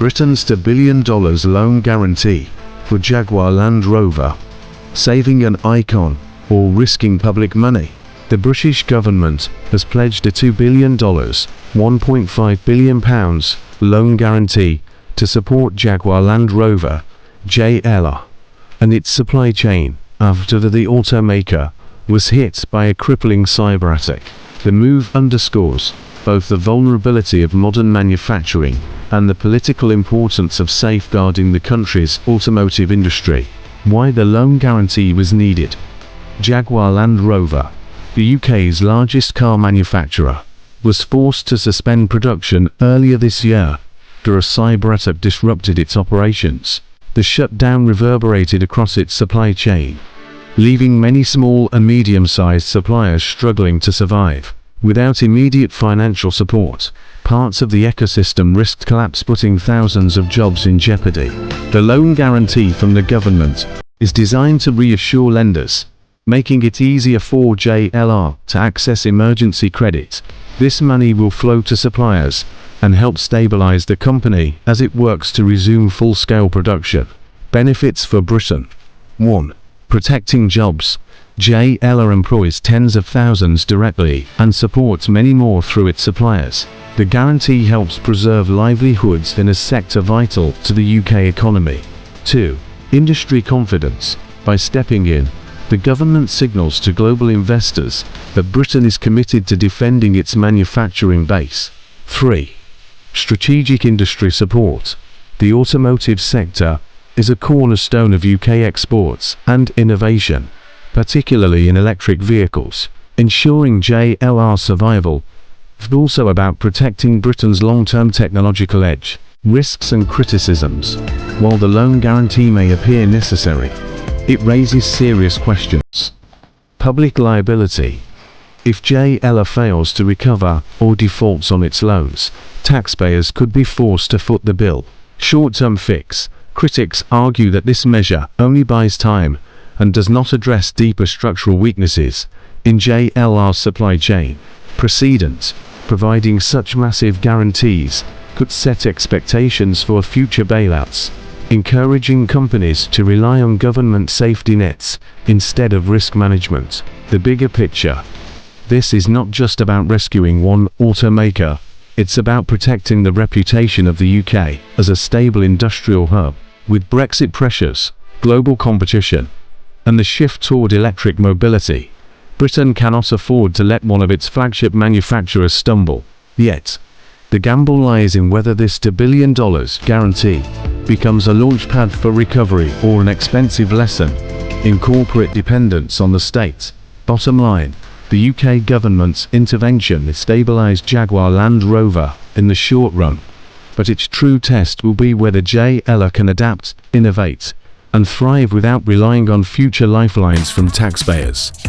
Britain's $2 billion loan guarantee for Jaguar Land Rover. Saving an icon or risking public money? The British government has pledged a $2 billion, £1.5 billion loan guarantee to support Jaguar Land Rover, JLR, and its supply chain after the automaker was hit by a crippling cyber attack. The move underscores both the vulnerability of modern manufacturing and the political importance of safeguarding the country's automotive industry. Why the loan guarantee was needed? Jaguar Land Rover, the UK's largest car manufacturer, was forced to suspend production earlier this year after a cyber attack disrupted its operations. The shutdown reverberated across its supply chain, leaving many small and medium-sized suppliers struggling to survive. Without immediate financial support, parts of the ecosystem risked collapse, putting thousands of jobs in jeopardy. The loan guarantee from the government is designed to reassure lenders, making it easier for JLR to access emergency credit. This money will flow to suppliers and help stabilize the company as it works to resume full-scale production. Benefits for Britain. 1. Protecting jobs. JLR employs tens of thousands directly and supports many more through its suppliers. The guarantee helps preserve livelihoods in a sector vital to the UK economy. 2. Industry confidence. By stepping in, the government signals to global investors that Britain is committed to defending its manufacturing base. 3. Strategic industry support. The automotive sector is a cornerstone of UK exports and innovation, particularly in electric vehicles, ensuring JLR survival. It's also about protecting Britain's long-term technological edge. Risks and criticisms. While the loan guarantee may appear necessary, it raises serious questions. Public liability. If JLR fails to recover or defaults on its loans, taxpayers could be forced to foot the bill. Short-term fix. Critics argue that this measure only buys time and does not address deeper structural weaknesses in JLR's supply chain. Precedent. Providing such massive guarantees could set expectations for future bailouts, encouraging companies to rely on government safety nets instead of risk management. The bigger picture. This is not just about rescuing one automaker, it's about protecting the reputation of the UK as a stable industrial hub. With Brexit pressures, global competition, and the shift toward electric mobility, Britain cannot afford to let one of its flagship manufacturers stumble. Yet, the gamble lies in whether this $2 billion guarantee becomes a launchpad for recovery or an expensive lesson in corporate dependence on the state. Bottom line, the UK government's intervention has stabilized Jaguar Land Rover in the short run, but its true test will be whether JLR can adapt, innovate, and thrive without relying on future lifelines from taxpayers.